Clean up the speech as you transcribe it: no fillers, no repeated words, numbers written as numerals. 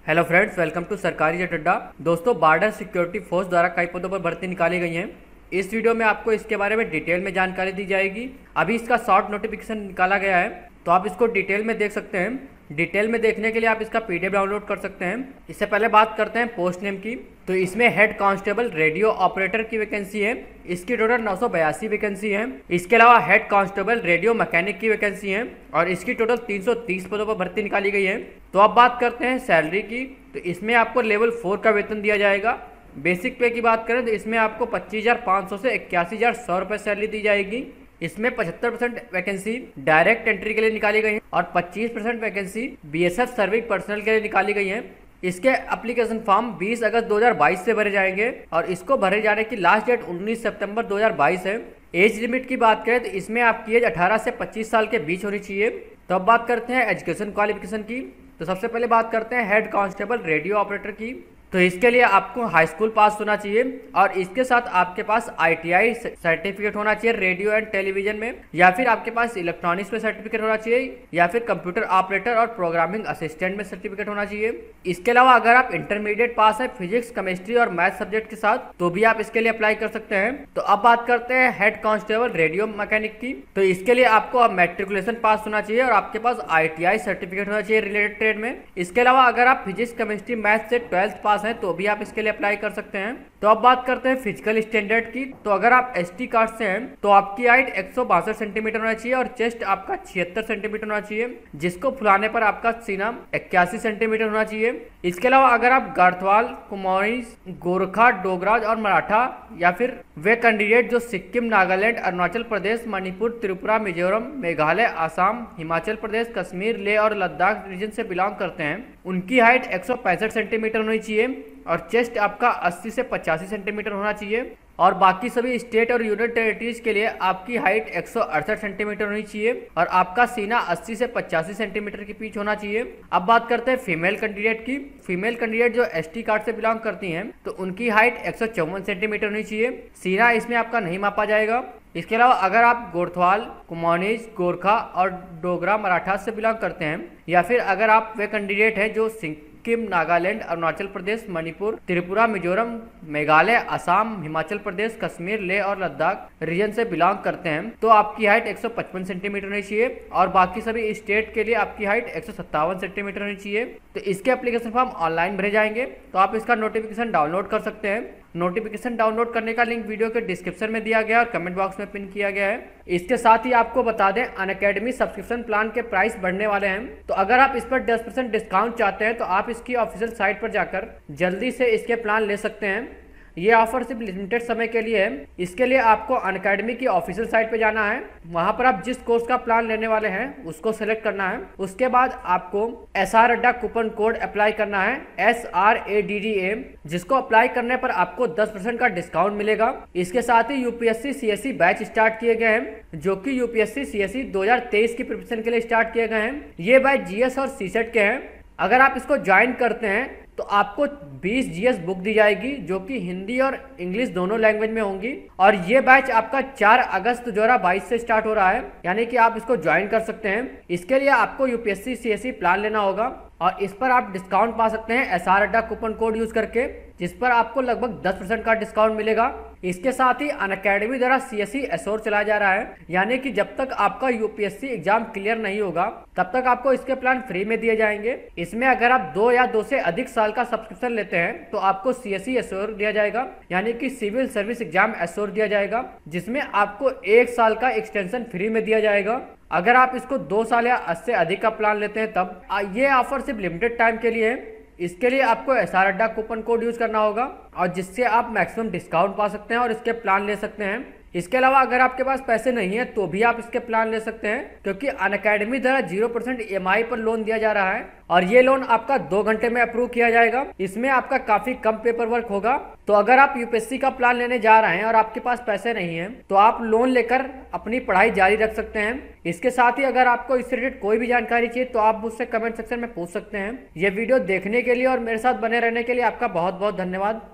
Hello friends, welcome to सरकारी जट अड्डा। दोस्तों, बॉर्डर सिक्योरिटी फोर्स द्वारा कई पदों पर भर्ती निकाली गई हैं। इस वीडियो में आपको इसके बारे में डिटेल में जानकारी दी जाएगी। अभी इसका शॉर्ट नोटिफिकेशन निकाला गया है, तो आप इसको डिटेल में देख सकते हैं। डिटेल में देखने के लिए आप इसका पीडीएफ डाउनलोड कर सकते हैं। इससे पहले बात करते हैं पोस्ट नेम की। तो इसमें हेड कांस्टेबल रेडियो ऑपरेटर की वैकेंसी है। इसकी टोटल 982 वैकेंसी है। इसके अलावा हेड कांस्टेबल रेडियो मैकेनिक की वैकेंसी है और इसकी टोटल 330 पदों पर भर्ती निकाली गई है। तो अब बात करते हैं सैलरी की। तो इसमें आपको लेवल 4 का वेतन दिया जाएगा। बेसिक पे की बात करें तो इसमें आपको 25,500 से 81,100 रुपये सैलरी दी जाएगी। इसमें 75% वैकेंसी डायरेक्ट एंट्री के लिए निकाली गई है और 25% वैकेंसी बीएसएफ सर्विस पर्सनल के लिए निकाली गई है। इसके एप्लीकेशन फॉर्म 20 अगस्त 2022 से भरे जाएंगे और इसको भरे जाने की लास्ट डेट 19 सितंबर 2022 है। एज लिमिट की बात करें तो इसमें आपकी एज 18 से 25 साल के बीच होनी चाहिए। तो अब बात करते हैं एजुकेशन क्वालिफिकेशन की। तो सबसे पहले बात करते हैं हेड कांस्टेबल रेडियो ऑपरेटर की। तो इसके लिए आपको हाई स्कूल पास होना चाहिए और इसके साथ आपके पास आईटीआई सर्टिफिकेट होना चाहिए रेडियो एंड टेलीविजन में, या फिर आपके पास इलेक्ट्रॉनिक्स में सर्टिफिकेट होना चाहिए, या फिर कंप्यूटर ऑपरेटर और प्रोग्रामिंग असिस्टेंट में सर्टिफिकेट होना चाहिए। इसके अलावा अगर आप इंटरमीडिएट पास है फिजिक्स, केमिस्ट्री और मैथ सब्जेक्ट के साथ, तो भी आप इसके लिए अप्लाई कर सकते हैं। तो अब बात करते हैं हेड कांस्टेबल रेडियो मैकेनिक की। तो इसके लिए आपको मैट्रिकुलेशन पास होना चाहिए और आपके पास आईटीआई सर्टिफिकेट होना चाहिए रिलेटेड ट्रेड में। इसके अलावा अगर आप फिजिक्स, केमिस्ट्री, मैथ से 12th पास हैं तो भी आप इसके लिए अप्लाई कर सकते हैं। तो अब बात करते हैं फिजिकल स्टैंडर्ड की। तो अगर आप एसटी कास्ट से हैं तो आपकी हाइट 162 सेंटीमीटर होना चाहिए और चेस्ट आपका 76 सेंटीमीटर होना चाहिए, जिसको फुलाने पर आपका सीना 81 सेंटीमीटर होना चाहिए। इसके अलावा अगर आप गढ़वाल, कुमाऊनी, गोरखा, डोगरा और मराठा, या फिर वे कैंडिडेट जो सिक्किम, नागालैंड, अरुणाचल प्रदेश, मणिपुर, त्रिपुरा, मिजोरम, मेघालय, आसाम, हिमाचल प्रदेश, कश्मीर, लेह और लद्दाख रीजन से बिलोंग करते हैं, उनकी हाइट 165 सेंटीमीटर होनी चाहिए और चेस्ट आपका 80 से 85 सेंटीमीटर होना चाहिए। और बाकी सभी स्टेट और यूनियन टेरिटरीज के लिए आपकी हाइट 168 सेंटीमीटर होनी चाहिए और आपका सीना 80 से 85 सेंटीमीटर के बीच होना चाहिए। अब बात करते हैं फीमेल कैंडिडेट की। फीमेल कैंडिडेट जो एसटी कार्ड से बिलोंग करती हैं तो उनकी हाइट 154 सेंटीमीटर होनी चाहिए। सीना इसमें आपका नहीं मापा जाएगा। इसके अलावा अगर आप गोरथवाल, कुमाऊनी, गोरखा और डोगरा मराठा से बिलोंग करते हैं, या फिर अगर आप वे कैंडिडेट हैं जो सिक्किम, नागालैंड, अरुणाचल प्रदेश, मणिपुर, त्रिपुरा, मिजोरम, मेघालय, असम, हिमाचल प्रदेश, कश्मीर, लेह और लद्दाख रीजन से बिलोंग करते हैं, तो आपकी हाइट 155 सेंटीमीटर होनी चाहिए और बाकी सभी स्टेट के लिए आपकी हाइट 157 सेंटीमीटर होनी चाहिए। तो इसके एप्लीकेशन फॉर्म ऑनलाइन भरे जाएंगे, तो आप इसका नोटिफिकेशन डाउनलोड कर सकते हैं। नोटिफिकेशन डाउनलोड करने का लिंक वीडियो के डिस्क्रिप्शन में दिया गया है और कमेंट बॉक्स में पिन किया गया है। इसके साथ ही आपको बता दें, अनअकैडमी सब्सक्रिप्शन प्लान के प्राइस बढ़ने वाले हैं, तो अगर आप इस पर 10% डिस्काउंट चाहते हैं तो आप इसकी ऑफिशियल साइट पर जाकर जल्दी से इसके प्लान ले सकते हैं। ये ऑफर सिर्फ लिमिटेड समय के लिए है। इसके लिए आपको अनअकैडमी की ऑफिशियल साइट पे जाना है, वहां पर आप जिस कोर्स का प्लान लेने वाले हैं उसको सेलेक्ट करना है। उसके बाद आपको SR अड्डा कूपन कोड अप्लाई करना है, SRADDA, जिसको अप्लाई करने पर आपको 10% का डिस्काउंट मिलेगा। इसके साथ ही यूपीएससी CSE बैच स्टार्ट किए गए हैं, जो कि यूपीएससी CSE 2023 की प्रिपरेशन के लिए स्टार्ट किए गए हैं। ये बैच GS और CSET के हैं। अगर आप इसको ज्वाइन करते हैं तो आपको 20 GS बुक दी जाएगी, जो कि हिंदी और इंग्लिश दोनों लैंग्वेज में होंगी। और ये बैच आपका 4 अगस्त 2022 से स्टार्ट हो रहा है, यानी कि आप इसको ज्वाइन कर सकते हैं। इसके लिए आपको यूपीएससी CSE प्लान लेना होगा और इस पर आप डिस्काउंट पा सकते हैं SR अड्डा कूपन कोड यूज करके, जिस पर आपको लगभग 10% का डिस्काउंट मिलेगा। इसके साथ ही अनअकैडमी द्वारा CSE एश्योर चलाया जा रहा है, यानी कि जब तक आपका यूपीएससी एग्जाम क्लियर नहीं होगा तब तक आपको इसके प्लान फ्री में दिए जाएंगे। इसमें अगर आप 2 या 2 से अधिक साल का सब्सक्रिप्शन लेते हैं तो आपको CSE एश्योर दिया जाएगा, यानी कि सिविल सर्विस एग्जाम एश्योर दिया जाएगा, जिसमें आपको 1 साल का एक्सटेंशन फ्री में दिया जाएगा। अगर आप इसको 2 साल या 80 से अधिक का प्लान लेते हैं तब। ये ऑफर सिर्फ लिमिटेड टाइम के लिए है। इसके लिए आपको SR अड्डा कूपन कोड यूज करना होगा और जिससे आप मैक्सिमम डिस्काउंट पा सकते हैं और इसके प्लान ले सकते हैं। इसके अलावा अगर आपके पास पैसे नहीं है तो भी आप इसके प्लान ले सकते हैं, क्योंकि अनअकैडमी द्वारा 0% EMI पर लोन दिया जा रहा है और ये लोन आपका 2 घंटे में अप्रूव किया जाएगा। इसमें आपका काफी कम पेपर वर्क होगा। तो अगर आप यूपीएससी का प्लान लेने जा रहे हैं और आपके पास पैसे नहीं है तो आप लोन लेकर अपनी पढ़ाई जारी रख सकते हैं। इसके साथ ही अगर आपको इससे रिलेटेड कोई भी जानकारी चाहिए तो आप मुझसे कमेंट सेक्शन में पूछ सकते हैं। ये वीडियो देखने के लिए और मेरे साथ बने रहने के लिए आपका बहुत बहुत धन्यवाद।